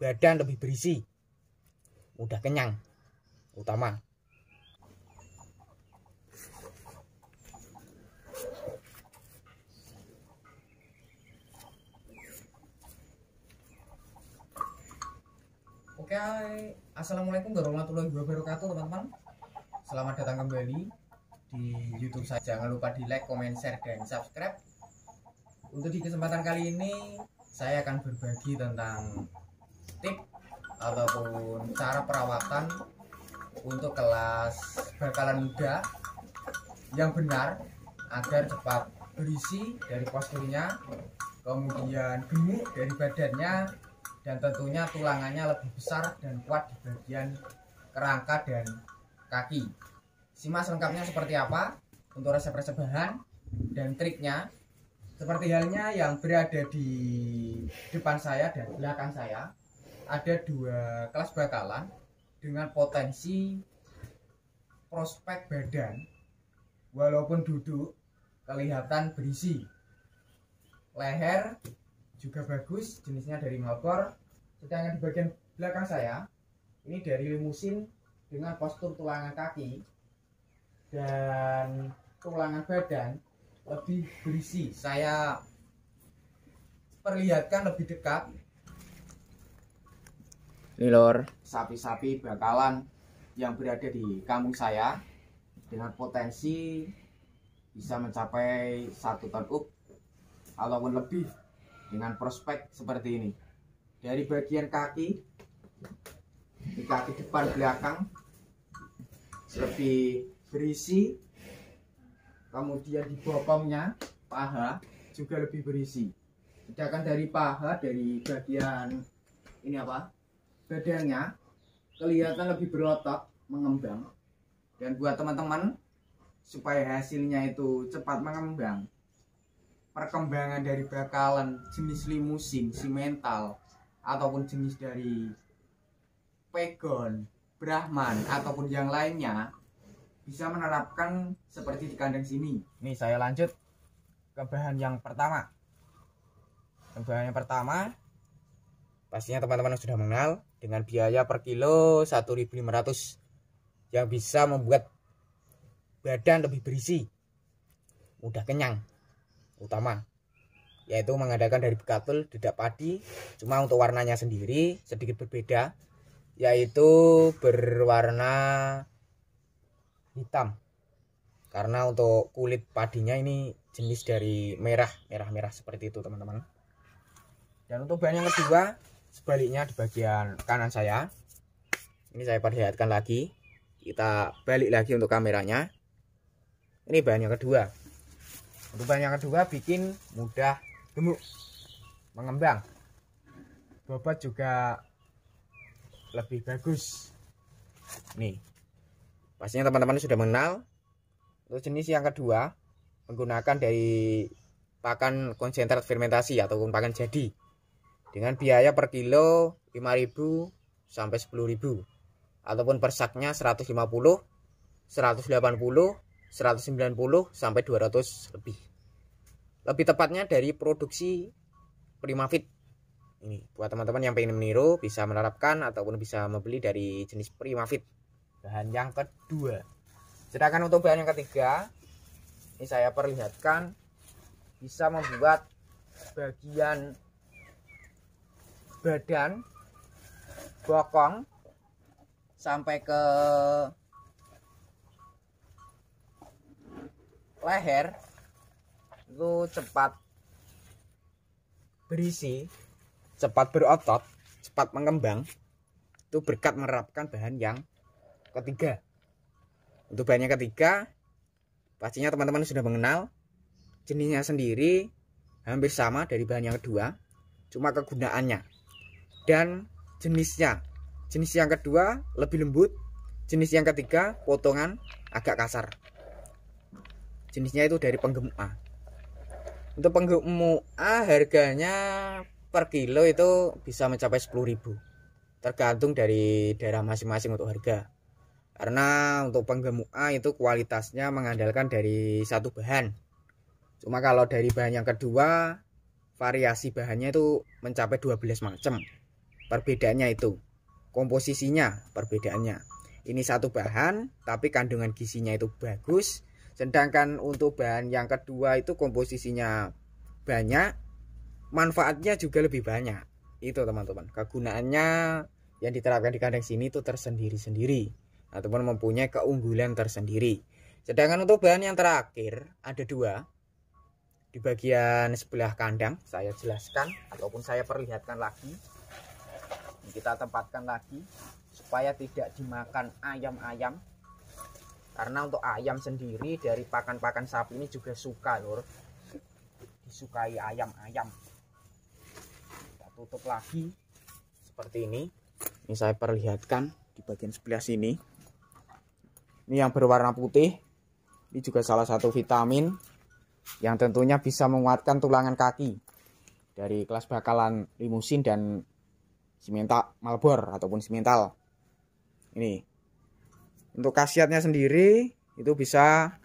badan lebih berisi, mudah kenyang, utama. Oke, assalamualaikum warahmatullahi wabarakatuh teman-teman. Selamat datang kembali di YouTube saya. Jangan lupa di like, comment, share, dan subscribe. Untuk di kesempatan kali ini saya akan berbagi tentang tip ataupun cara perawatan untuk kelas bakalan muda yang benar agar cepat berisi dari posturnya, kemudian gemuk dari badannya, dan tentunya tulangannya lebih besar dan kuat di bagian kerangka dan kaki. Simak selengkapnya seperti apa untuk resep-resep bahan dan triknya. Seperti halnya yang berada di depan saya dan belakang saya, ada dua kelas bakalan dengan potensi prospek badan walaupun duduk kelihatan berisi. Leher juga bagus, jenisnya dari Melbourne. Sedangkan di bagian belakang saya ini dari limusin dengan postur tulangan kaki dan tulangan badan lebih berisi. Saya perlihatkan lebih dekat. Ini lor, sapi-sapi bakalan yang berada di kampung saya dengan potensi bisa mencapai 1 ton up ataupun lebih dengan prospek seperti ini. Dari bagian kaki, di kaki depan belakang lebih berisi. Kemudian di bokongnya, paha juga lebih berisi. Sedangkan dari paha, dari bagian ini badannya kelihatan lebih berotot, mengembang. Dan buat teman-teman supaya hasilnya itu cepat mengembang, perkembangan dari bakalan jenis limusin, simental, ataupun jenis dari pegon, brahman, ataupun yang lainnya, bisa menerapkan seperti di kandang sini. Nih saya lanjut ke bahan yang pertama. Bahan yang pertama pastinya teman-teman sudah mengenal, dengan biaya per kilo 1.500 yang bisa membuat badan lebih berisi, mudah kenyang, utama, yaitu mengadakan dari bekatul dedak padi. Cuma untuk warnanya sendiri sedikit berbeda, yaitu berwarna hitam, karena untuk kulit padinya ini jenis dari merah seperti itu teman-teman. Dan untuk bahan yang kedua, sebaliknya di bagian kanan saya ini saya perlihatkan lagi. Kita balik lagi untuk kameranya. Ini bahan yang kedua. Untuk bahan yang kedua bikin mudah gemuk, mengembang, bobot juga lebih bagus. Nih, pastinya teman-teman sudah mengenal. Untuk jenis yang kedua menggunakan dari pakan konsentrat fermentasi ataupun pakan jadi, dengan biaya per kilo 5.000 sampai 10.000, ataupun per saknya 150, 180, 190 sampai 200 lebih. Lebih tepatnya dari produksi Primafit. Ini buat teman-teman yang pengen meniru bisa menerapkan ataupun bisa membeli dari jenis Primafit. Bahan yang kedua. Sedangkan untuk bahan yang ketiga, ini saya perlihatkan bisa membuat bagian badan, bokong sampai ke leher itu cepat berisi, cepat berotot, cepat mengembang. Itu berkat menerapkan bahan yang ketiga. Untuk bahan yang ketiga pastinya teman-teman sudah mengenal, jenisnya sendiri hampir sama dari bahan yang kedua, cuma kegunaannya dan jenisnya. Jenis yang kedua lebih lembut, jenis yang ketiga potongan agak kasar. Jenisnya itu dari penggemuk A. Untuk penggemuk A harganya per kilo itu bisa mencapai 10.000, tergantung dari daerah masing-masing untuk harga. Karena untuk penggemuk A itu kualitasnya mengandalkan dari satu bahan. Cuma kalau dari bahan yang kedua variasi bahannya itu mencapai 12 macam. perbedaannya itu. Komposisinya perbedaannya. Ini satu bahan tapi kandungan gizinya itu bagus. Sedangkan untuk bahan yang kedua itu komposisinya banyak, manfaatnya juga lebih banyak. Itu teman-teman, kegunaannya yang diterapkan di kandang sini itu tersendiri-sendiri ataupun mempunyai keunggulan tersendiri. Sedangkan untuk bahan yang terakhir ada dua. Di bagian sebelah kandang saya jelaskan ataupun saya perlihatkan lagi. Kita tempatkan lagi supaya tidak dimakan ayam-ayam. Karena untuk ayam sendiri dari pakan-pakan sapi ini juga suka lur, disukai ayam-ayam. Kita tutup lagi seperti ini. Ini saya perlihatkan di bagian sebelah sini. Ini yang berwarna putih. Ini juga salah satu vitamin yang tentunya bisa menguatkan tulangan kaki dari kelas bakalan limusin dan simental Marlboro ataupun simental. Ini untuk khasiatnya sendiri itu bisa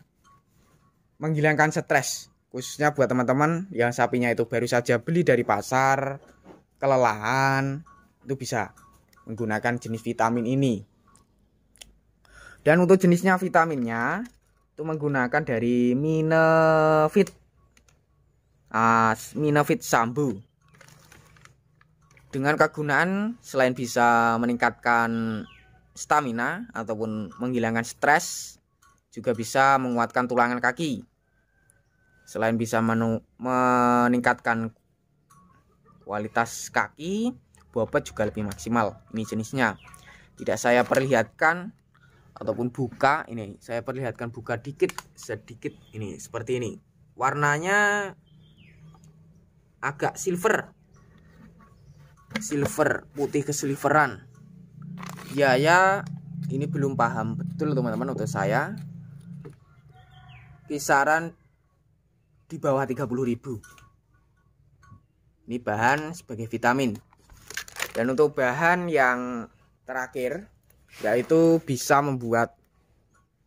menghilangkan stres, khususnya buat teman-teman yang sapinya itu baru saja beli dari pasar, kelelahan, itu bisa menggunakan jenis vitamin ini. Dan untuk jenisnya vitaminnya itu menggunakan dari Minefit, Minefit Sambu. Dengan kegunaan selain bisa meningkatkan stamina ataupun menghilangkan stres, juga bisa menguatkan tulangan kaki. Selain bisa meningkatkan kualitas kaki, bobot juga lebih maksimal. Ini jenisnya tidak saya perlihatkan ataupun buka. Ini saya perlihatkan buka sedikit. Ini seperti ini, warnanya agak silver putih kesilveran. Ya ini belum paham betul teman-teman. Untuk saya kisaran di bawah 30.000. Ini bahan sebagai vitamin. Dan untuk bahan yang terakhir yaitu bisa membuat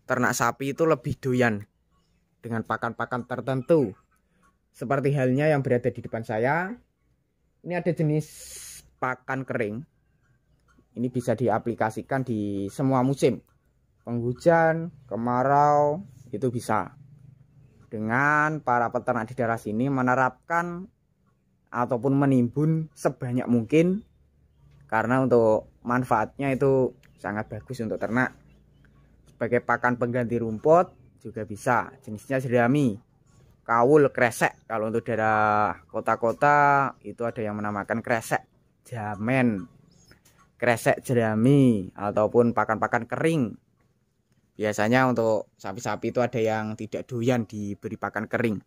ternak sapi itu lebih doyan dengan pakan-pakan tertentu. Seperti halnya yang berada di depan saya. Ini ada jenis pakan kering. Ini bisa diaplikasikan di semua musim, penghujan, kemarau, itu bisa. Dengan para peternak di daerah sini menerapkan ataupun menimbun sebanyak mungkin, karena untuk manfaatnya itu sangat bagus untuk ternak. Sebagai pakan pengganti rumput juga bisa. Jenisnya jerami, kaul, kresek. Kalau untuk daerah kota-kota itu ada yang menamakan kresek, jamen, kresek jerami, ataupun pakan-pakan kering. Biasanya untuk sapi-sapi itu ada yang tidak doyan diberi pakan kering.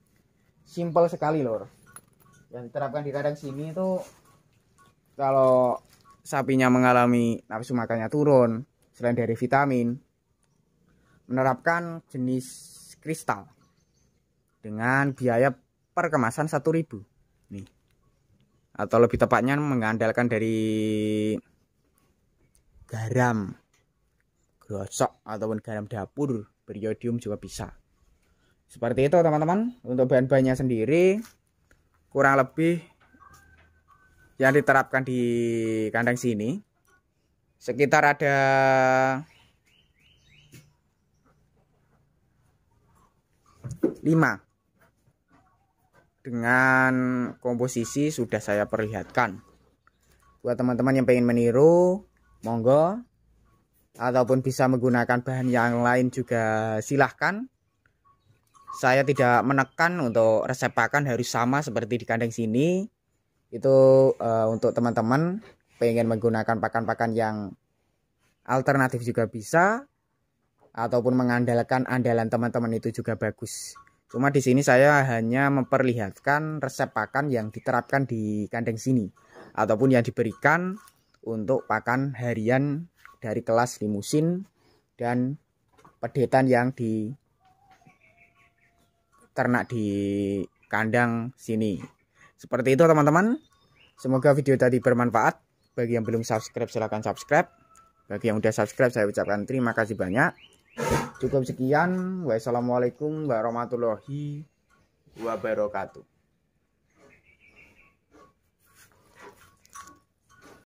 Simpel sekali lor. Yang diterapkan di kandang sini itu kalau sapinya mengalami nafsu makannya turun, selain dari vitamin, menerapkan jenis kristal dengan biaya per kemasan 1.000 nih. Atau lebih tepatnya mengandalkan dari garam grosok ataupun garam dapur beriodium juga bisa. Seperti itu teman-teman. Untuk bahan-bahannya sendiri kurang lebih yang diterapkan di kandang sini sekitar ada 5. Dengan komposisi sudah saya perlihatkan. Buat teman-teman yang pengen meniru, monggo, ataupun bisa menggunakan bahan yang lain juga silahkan. Saya tidak menekan untuk resep pakan harus sama seperti di kandang sini. Itu untuk teman-teman pengen menggunakan pakan-pakan yang alternatif juga bisa, ataupun mengandalkan andalan teman-teman itu juga bagus. Cuma di sini saya hanya memperlihatkan resep pakan yang diterapkan di kandang sini, ataupun yang diberikan untuk pakan harian dari kelas limusin dan pedetan yang diternak di kandang sini. Seperti itu teman-teman. Semoga video tadi bermanfaat. Bagi yang belum subscribe silahkan subscribe. Bagi yang udah subscribe saya ucapkan terima kasih banyak. Cukup sekian. Wassalamualaikum warahmatullahi wabarakatuh.